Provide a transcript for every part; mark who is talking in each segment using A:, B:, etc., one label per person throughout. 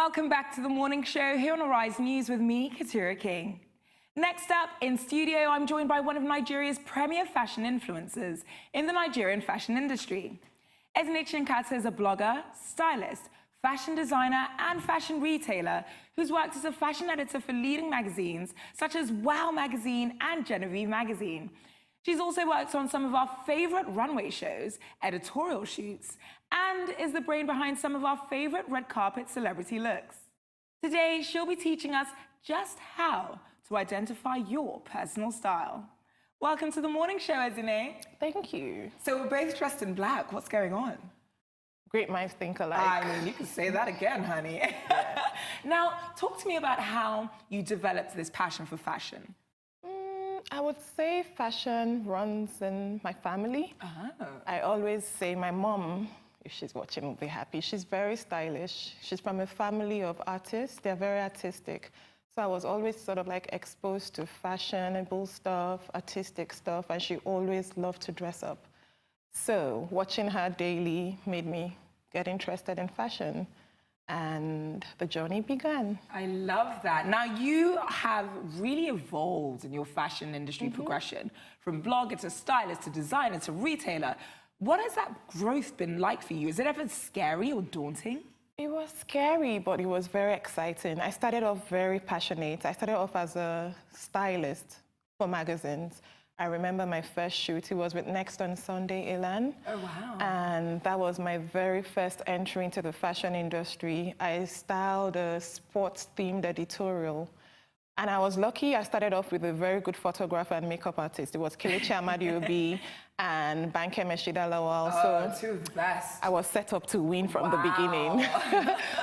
A: Welcome back to the morning show here on Arise News with me, Katura King. Next up in studio, I'm joined by one of Nigeria's premier fashion influencers in the Nigerian fashion industry. Ezinne Chinkata is a blogger, stylist, fashion designer and fashion retailer who's worked as a fashion editor for leading magazines such as Wow magazine and Genevieve magazine. She's also worked on some of our favorite runway shows, editorial shoots, and is the brain behind some of our favorite red carpet celebrity looks. Today, she'll be teaching us just how to identify your personal style. Welcome to the morning show, Ezinne.
B: Thank you.
A: So we're both dressed in black. What's going on?
B: Great minds think alike.
A: I mean, you can say that again, honey. Now, talk to me about how you developed this passion for fashion.
B: I would say fashion runs in my family. I always say my mom, if she's watching, will be happy. She's very stylish. She's from a family of artists. They're very artistic. So I was always sort of like exposed to fashionable stuff, artistic stuff, and she always loved to dress up. So watching her daily made me get interested in fashion. And the journey began. I
A: love that. Now, you have really evolved in your fashion industry progression, from blogger to stylist to designer to retailer. What has that growth been like for you? Is it ever scary or daunting?
B: It was scary, but it was very exciting. I started off very passionate. I started off as a stylist for magazines. I remember my first shoot, it was with Next on Sunday, Elan.
A: Oh, wow.
B: And that was my very first entry into the fashion industry. I styled a sports-themed editorial. And I was lucky, I started off with a very good photographer and makeup artist. It was Kelechi Amadiobi and Banke Meshida Lawal.
A: Oh, two of the best.
B: I was set up to win from the beginning.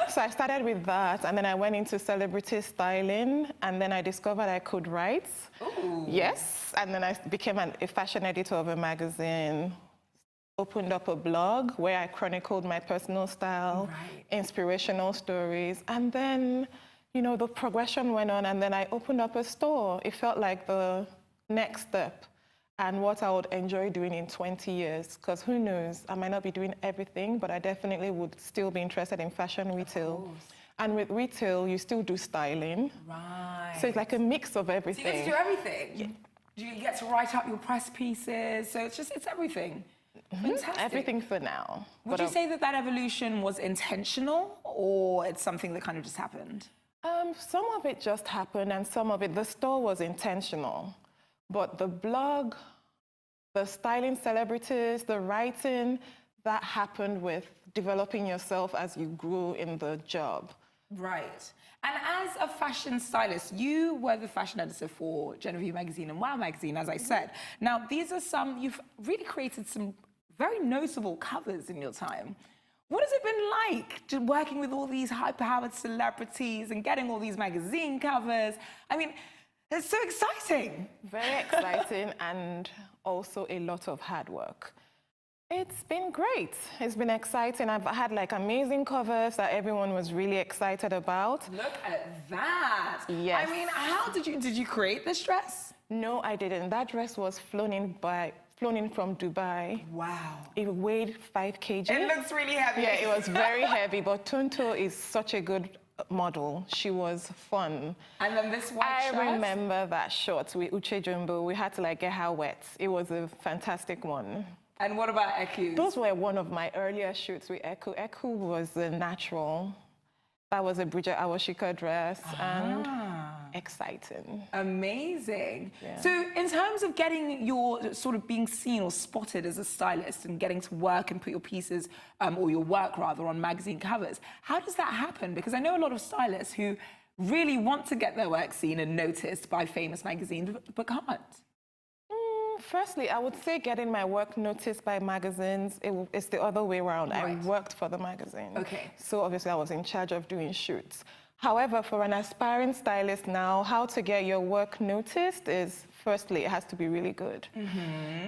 B: So I started with that, and then I went into celebrity styling, and then I discovered I could write.
A: Ooh.
B: Yes, and then I became a fashion editor of a magazine, opened up a blog where I chronicled my personal style, inspirational stories, and then, you know, the progression went on, and then I opened up a store. It felt like the next step and what I would enjoy doing in 20 years, because who knows, I might not be doing everything, but I definitely would still be interested in fashion retail. And with retail, you still do styling.
A: Right.
B: So it's like a mix of everything.
A: So you get to do everything? Yeah. You get to write up your press pieces, so it's everything. Fantastic.
B: Everything for now.
A: Would you say that that evolution was intentional, or it's something that kind of just happened?
B: Some of it just happened, and some of it, the store was intentional. But the blog, the styling celebrities, the writing, that happened with developing yourself as you grew in the job.
A: Right. And as a fashion stylist, you were the fashion editor for Genevieve magazine and Wow magazine, as I said. Now, these are you've really created some very noticeable covers in your time. What has it been like working with all these high-powered celebrities and getting all these magazine covers? I mean, it's so exciting.
B: Very exciting, and also a lot of hard work. It's been great. It's been exciting. I've had like amazing covers that everyone was really excited about.
A: Look at that.
B: Yes.
A: I mean, how did you create this dress?
B: No, I didn't. That dress was flown in from Dubai.
A: Wow.
B: It weighed 5 kg.
A: It looks really heavy.
B: Yeah, it was very heavy, but Tonto is such a good model. She was fun.
A: And then this white shirt?
B: I remember that shot with Uche Jumbo. We had to like get her wet. It was a fantastic one.
A: And what about Eku?
B: Those were one of my earlier shoots with Eku. Eku was a natural. That was a Bridget Awashika dress, and exciting.
A: Amazing.
B: Yeah.
A: So in terms of getting your sort of being seen or spotted as a stylist and getting to work and put your pieces, or your work rather, on magazine covers, how does that happen? Because I know a lot of stylists who really want to get their work seen and noticed by famous magazines, but can't.
B: Firstly, I would say getting my work noticed by magazines, it's the other way around.
A: Right.
B: I worked for the magazine.
A: Okay.
B: So obviously I was in charge of doing shoots. However, for an aspiring stylist now, how to get your work noticed is, firstly, it has to be really good.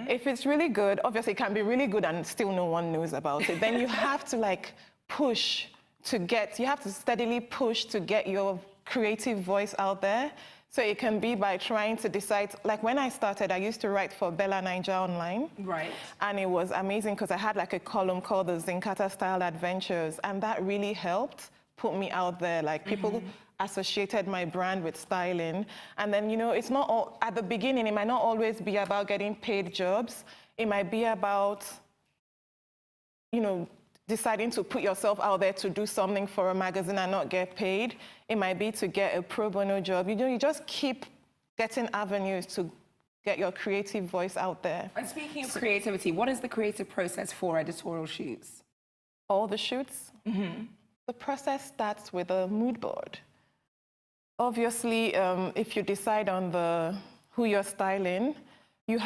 B: If it's really good, obviously it can be really good and still no one knows about it. Then you have to like push to get, you have to steadily push to get your creative voice out there. So it can be by trying to decide, like when I started, I used to write for Bella Naija Online.
A: Right.
B: And it was amazing because I had like a column called the Chinkata Style Adventures, and that really helped put me out there. Like people associated my brand with styling. And then, you know, it's not all, at the beginning, it might not always be about getting paid jobs. It might be about, you know, deciding to put yourself out there to do something for a magazine and not get paid. It might be to get a pro bono job. You know, you just keep getting avenues to get your creative voice out there.
A: And speaking of creativity, what is the creative process for editorial shoots?
B: All the shoots? The process starts with a mood board. Obviously, if you decide on who you're styling, you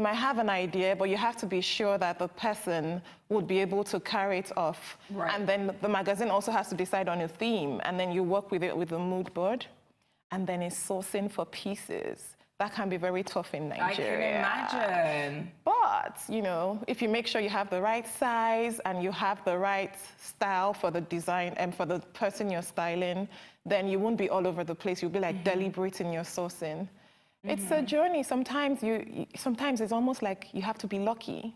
B: might have an idea, but you have to be sure that the person would be able to carry it off.
A: Right.
B: And then the magazine also has to decide on a theme, and then you work with it with the mood board, and then it's sourcing for pieces. That can be very tough in Nigeria.
A: I can imagine.
B: But, you know, if you make sure you have the right size and you have the right style for the design and for the person you're styling, then you won't be all over the place. You'll be like deliberate in your sourcing. It's a journey. Sometimes it's almost like you have to be lucky.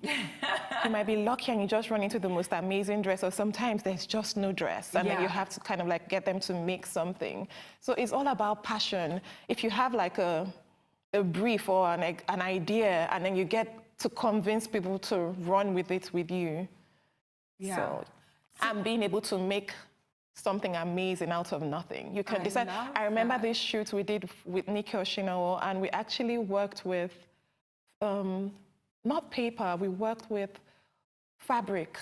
B: You might be lucky and you just run into the most amazing dress, or sometimes there's just no dress, and then you have to kind of like get them to make something. So it's all about passion. If you have like a brief or an idea, and then you get to convince people to run with it with you. So and being able to make something amazing out of nothing. You can decide. I remember this shoot we did with Nikki Oshinawa, and we actually worked with, not paper, we worked with fabric.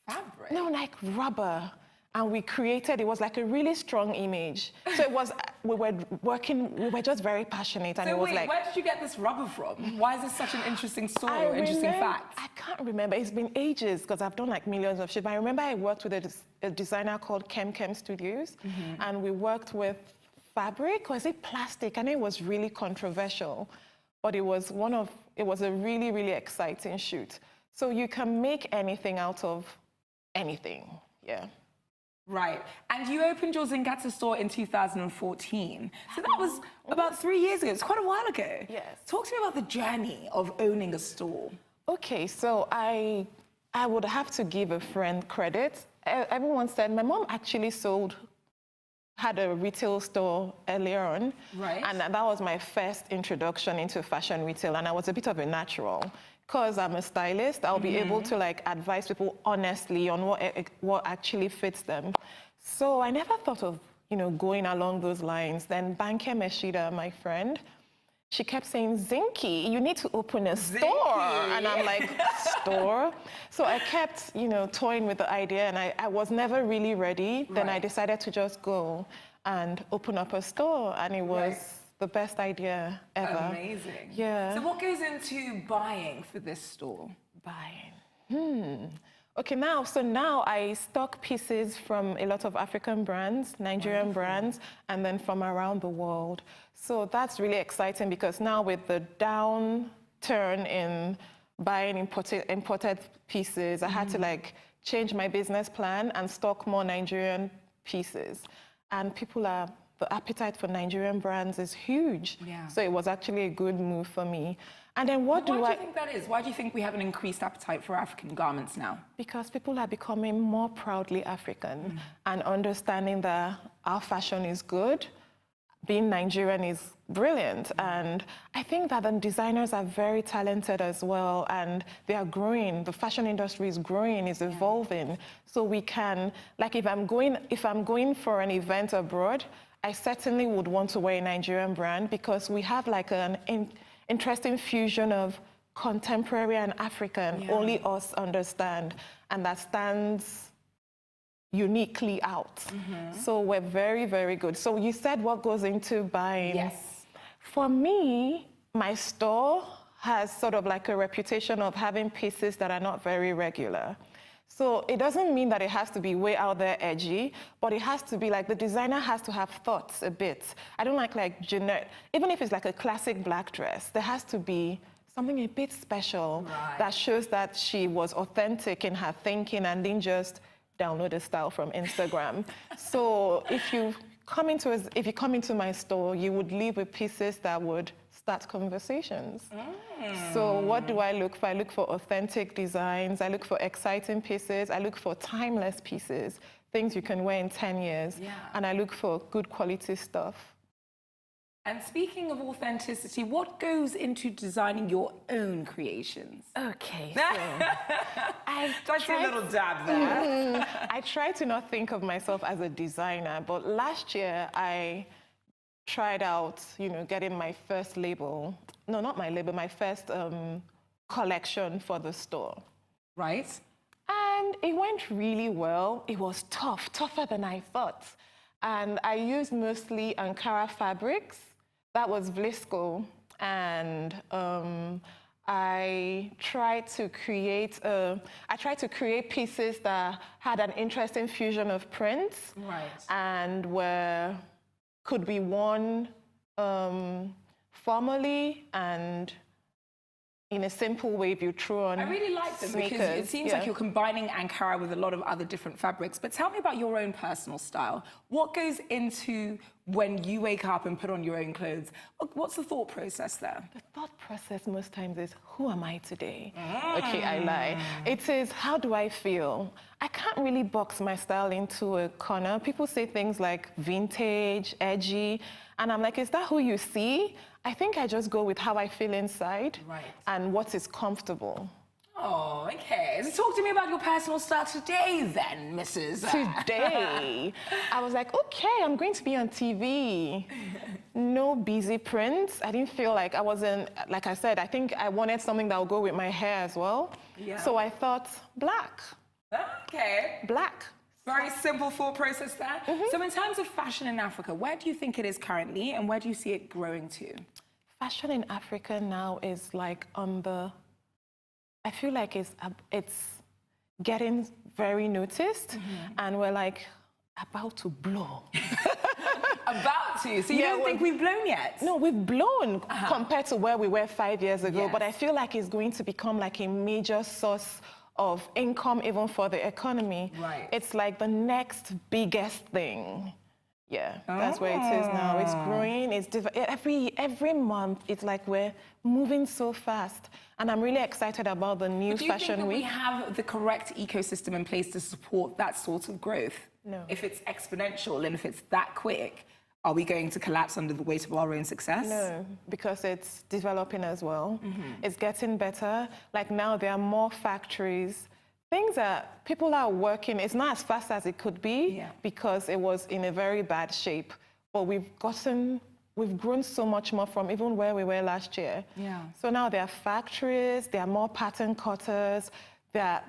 A: Fabric?
B: No, like rubber. And we created, it was like a really strong image. So it was, we were just very passionate. And
A: so
B: it was
A: wait,
B: like,
A: where did you get this rubber from? Why is this such an interesting story or interesting fact?
B: I can't remember. It's been ages because I've done like millions of shit. But I remember I worked with a designer called Kem Studios. And we worked with fabric, or is it plastic? And it was really controversial. But it was a really, really exciting shoot. So you can make anything out of anything, yeah.
A: Right. And you opened your Chinkata store in 2014. So that was about 3 years ago. It's quite a while ago.
B: Yes.
A: Talk to me about the journey of owning a store.
B: Okay, so I would have to give a friend credit. Everyone said my mom actually had a retail store earlier on.
A: Right.
B: And that was my first introduction into fashion retail. And I was a bit of a natural. Because I'm a stylist, I'll be able to like advise people honestly on what actually fits them. So I never thought of, you know, going along those lines. Then Banke Meshida, my friend, she kept saying, Zinky, you need to open a store. And I'm like, store? So I kept, you know, toying with the idea, and I was never really ready. Right. Then I decided to just go and open up a store, and it was the best idea ever.
A: Amazing.
B: Yeah.
A: So what goes into buying for this store?
B: Buying. Okay, now I stock pieces from a lot of African brands, Nigerian brands, and then from around the world. So that's really exciting because now with the downturn in buying imported pieces, I had to like change my business plan and stock more Nigerian pieces. And the appetite for Nigerian brands is huge. Yeah. So it was actually a good move for me. And then why do you think
A: that is? Why do you think we have an increased appetite for African garments now?
B: Because people are becoming more proudly African and understanding that our fashion is good, being Nigerian is brilliant. And I think that the designers are very talented as well, and they are growing. The fashion industry is growing, is evolving. So we can, like if I'm going for an event abroad, I certainly would want to wear a Nigerian brand because we have like an interesting fusion of contemporary and African, only us understand, and that stands uniquely out. So we're very, very good. So you said what goes into buying.
A: Yes.
B: For me, my store has sort of like a reputation of having pieces that are not very regular. So it doesn't mean that it has to be way out there edgy, but it has to be like the designer has to have thoughts a bit. I don't like generic, even if it's like a classic black dress, there has to be something a bit special that shows that she was authentic in her thinking and didn't just download a style from Instagram. So if you come into my store, you would leave with pieces that would start conversations. So what do I look for? I look for authentic designs. I look for exciting pieces. I look for timeless pieces, things you can wear in 10 years.
A: Yeah.
B: And I look for good quality stuff.
A: And speaking of authenticity, what goes into designing your own creations?
B: Okay, so
A: I see a little dab there.
B: I try to not think of myself as a designer, but last year I tried out, getting my first label. No, not my label, my first collection for the store.
A: Right.
B: And it went really well. It was tough, tougher than I thought. And I used mostly Ankara fabrics. That was Vlisco. And I tried to create pieces that had an interesting fusion of prints.
A: Right.
B: And could be worn formally and in a simple way if you threw on
A: I really like them
B: sneakers.
A: because it seems like you're combining Ankara with a lot of other different fabrics. But tell me about your own personal style. What goes into when you wake up and put on your own clothes? What's the thought process there?
B: The thought process most times is, who am I today? Okay, I lie. It is, how do I feel? I can't really box my style into a corner. People say things like vintage, edgy, and I'm like, is that who you see? I think I just go with how I feel inside and what is comfortable.
A: Oh, okay. So talk to me about your personal style today then, Mrs.
B: Today, I was like, okay, I'm going to be on TV. No busy prints. I didn't feel like I wasn't, like I said, I think I wanted something that would go with my hair as well. Yeah. So I thought, black.
A: Okay.
B: Black.
A: Very simple thought process there. So in terms of fashion in Africa, where do you think it is currently and where do you see it growing to?
B: Fashion in Africa now is like I feel like it's getting very noticed and we're like about to blow.
A: About to? So you don't think we've blown yet?
B: No, we've blown compared to where we were 5 years ago,
A: Yes.
B: but I feel like it's going to become like a major source of income even for the economy.
A: Right.
B: It's like the next biggest thing. Yeah, that's where it is now. It's growing. It's every month. It's like we're moving so fast, and I'm really excited about the new fashion week.
A: Do you think that we have the correct ecosystem in place to support that sort of growth?
B: No.
A: If it's exponential and if it's that quick, are we going to collapse under the weight of our own success?
B: No, because it's developing as well. It's getting better. Like now, there are more factories. Things that people are working, it's not as fast as it could be because it was in a very bad shape. But we've grown so much more from even where we were last year. Yeah. So now there are factories, there are more pattern cutters, there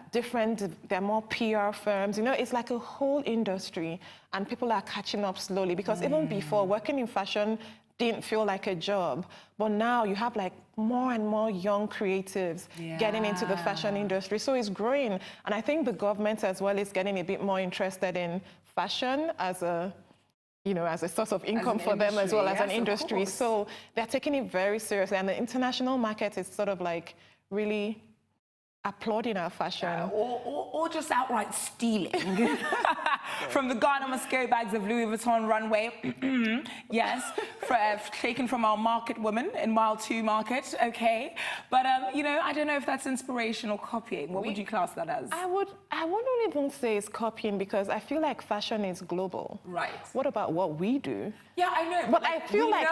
B: are more PR firms. It's like a whole industry and people are catching up slowly because even before, working in fashion didn't feel like a job. But now you have like more and more young creatives getting into the fashion industry. So it's growing. And I think the government as well is getting a bit more interested in fashion as a source of income for them as well as an industry. So they're taking it very seriously. And the international market is sort of like really applauding our fashion.
A: Or just outright stealing from the Ghana must go bags of Louis Vuitton runway. Yes, taken from our market woman in mile 2 market, okay. But, I don't know if that's inspiration or copying. What would you class that as?
B: I wouldn't even say it's copying because I feel like fashion is global.
A: Right.
B: What about what we do?
A: Yeah, I know.
B: But I feel like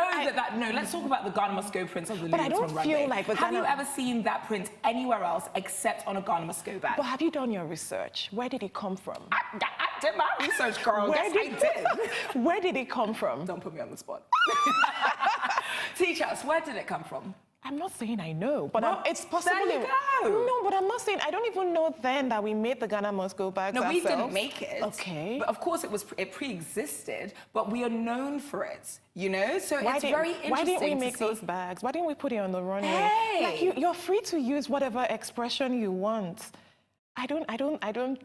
A: No, let's talk about the Ghana must go print of the Louis Vuitton runway.
B: But I don't feel like
A: Have you ever seen that print anywhere else except on a Ghana must go bag?
B: But have you done your research? Where did it come from?
A: I did my research, girl. I did.
B: Where did it come from?
A: Don't put me on the spot. Teach us, where did it come from?
B: I'm not saying I know, but it's possible.
A: There you go.
B: No, but I'm not saying, I don't even know then that we made the Ghana must go bags ourselves.
A: No, we didn't make it.
B: Okay.
A: But of course it pre-existed, but we are known for it, So it's very interesting.
B: Why didn't we make those bags? Why didn't we put it on the runway?
A: Hey!
B: Like you're free to use whatever expression you want. I don't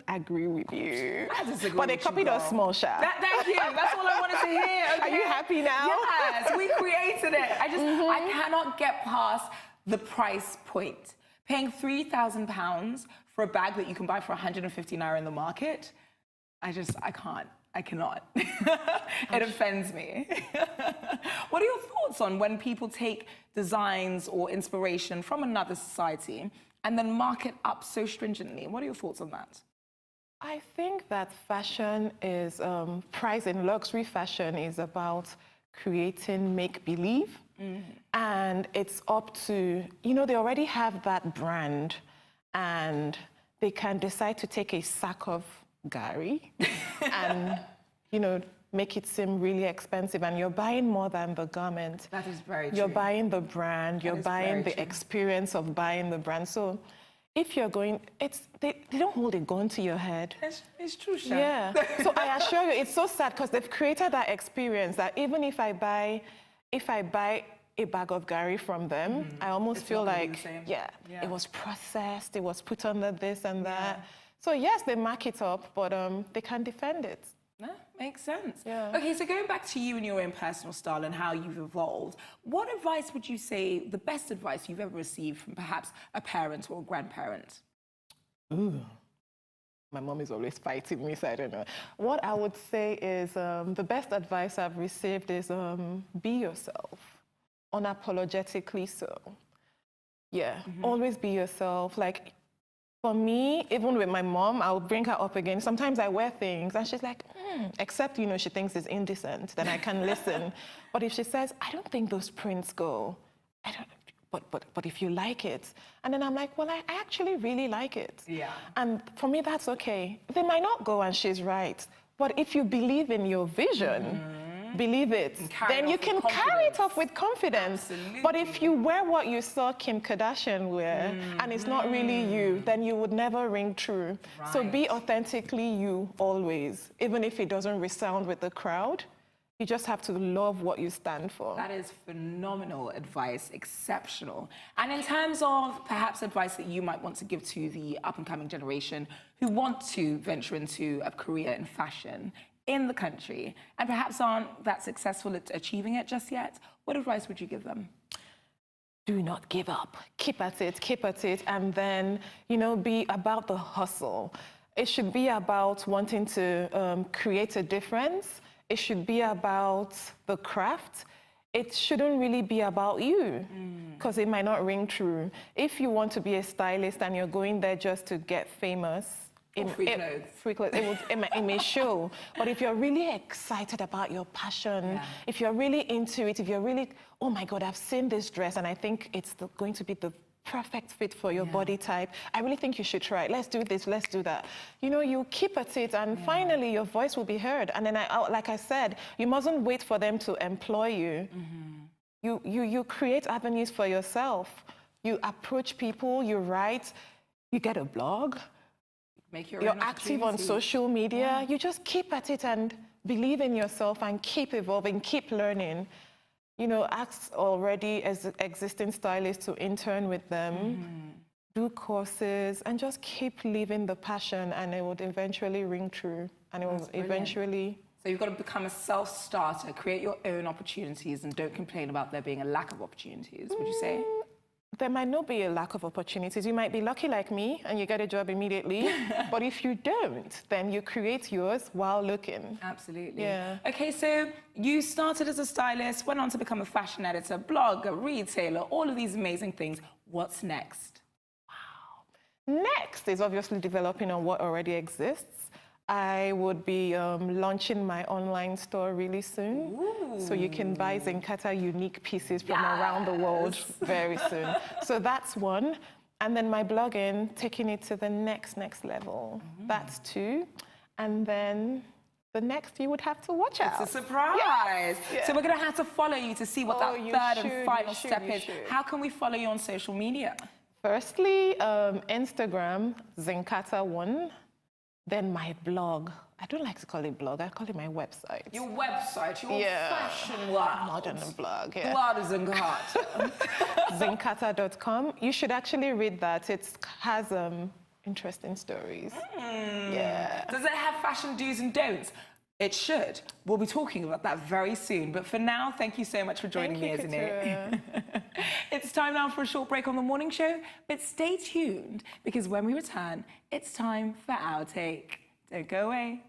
B: agree with you.
A: I disagree
B: but they
A: with
B: copied
A: you,
B: us small shop.
A: Thank you. That's all I wanted to hear. Okay.
B: Are you happy now?
A: Yes, we created it. I cannot get past the price point. Paying £3,000 for a bag that you can buy for 150 naira in the market, I can't. I cannot. It offends me. What are your thoughts on when people take designs or inspiration from another society and then mark it up so stringently? What are your thoughts on that?
B: I think that fashion is, luxury fashion is about creating make-believe. And it's up to, they already have that brand and they can decide to take a sack of gari and, make it seem really expensive, and you're buying more than the garment.
A: That is very true.
B: You're buying the brand, you're buying the experience of buying the brand. So if you're going, they don't hold a gun to your head.
A: It's true, Sha.
B: Yeah. So I assure you, it's so sad because they've created that experience that even if I buy a bag of gari from them, I almost feel like, it was processed, it was put under this and that. So yes, they mark it up, but they can defend it.
A: That makes sense.
B: Yeah.
A: Okay, so going back to you and your own personal style and how you've evolved, what advice would you say, the best advice you've ever received from perhaps a parent or a grandparent?
B: Ooh. My mom is always fighting me, so I don't know. What I would say is the best advice I've received is be yourself, unapologetically so. Yeah, always be yourself. Like, for me, even with my mom, I'll bring her up again. Sometimes I wear things and she's like, except, she thinks it's indecent, then I can listen. But if she says, I don't think those prints go, but if you like it. And then I'm like, well, I actually really like it. Yeah. And for me, that's okay. They might not go and she's right. But if you believe in your vision, believe it, then you can carry it off with confidence. Absolutely. But if you wear what you saw Kim Kardashian wear and it's not really you, then you would never ring true. Right. So be authentically you always, even if it doesn't resound with the crowd. You just have to love what you stand for.
A: That is phenomenal advice, exceptional. And in terms of perhaps advice that you might want to give to the up-and-coming generation who want to venture into a career in fashion in the country and perhaps aren't that successful at achieving it just yet, what advice would you give them?
B: Do not give up. Keep at it, and then, be about the hustle. It should be about wanting to create a difference. It should be about the craft. It shouldn't really be about you, because it might not ring true. If you want to be a stylist and you're going there just to get famous, free clothes, it may show. But if you're really excited about your passion, if you're really into it, if you're really, oh my God, I've seen this dress and I think it's going to be the perfect fit for your body type, I really think you should try it. Let's do this, let's do that. You keep at it, and finally your voice will be heard. And then, like I said, you mustn't wait for them to employ you. You create avenues for yourself. You approach people, you write, you get a blog, you're active on social media. You just keep at it and believe in yourself and keep evolving, keep learning. Ask already as existing stylists to intern with them, do courses, and just keep living the passion, and it would eventually ring true, and it will eventually...
A: So you've got to become a self-starter, create your own opportunities, and don't complain about there being a lack of opportunities, would you say?
B: There might not be a lack of opportunities. You might be lucky like me and you get a job immediately. But if you don't, then you create yours while looking.
A: Absolutely.
B: Yeah.
A: Okay, so you started as a stylist, went on to become a fashion editor, blogger, retailer, all of these amazing things. What's next?
B: Wow. Next is obviously developing on what already exists. I would be launching my online store really soon. Ooh. So you can buy Chinkata unique pieces from around the world very soon. So that's one. And then my blogging, taking it to the next level. That's two. And then the next you would have to watch out.
A: It's a surprise. Yes. Yeah. So we're going to have to follow you to see what that third and final step is. How can we follow you on social media?
B: Firstly, Instagram, Chinkata1. Then my blog. I don't like to call it blog. I call it my website.
A: Your website, your fashion world.
B: Modern blog,
A: Blood is Chinkata.
B: Chinkata.com. You should actually read that. It has interesting stories. Yeah.
A: Does it have fashion do's and don'ts? It should. We'll be talking about that very soon. But for now, thank you so much for joining me, Ezinne. It's time now for a short break on the morning show. But stay tuned, because when we return, it's time for Our Take. Don't go away.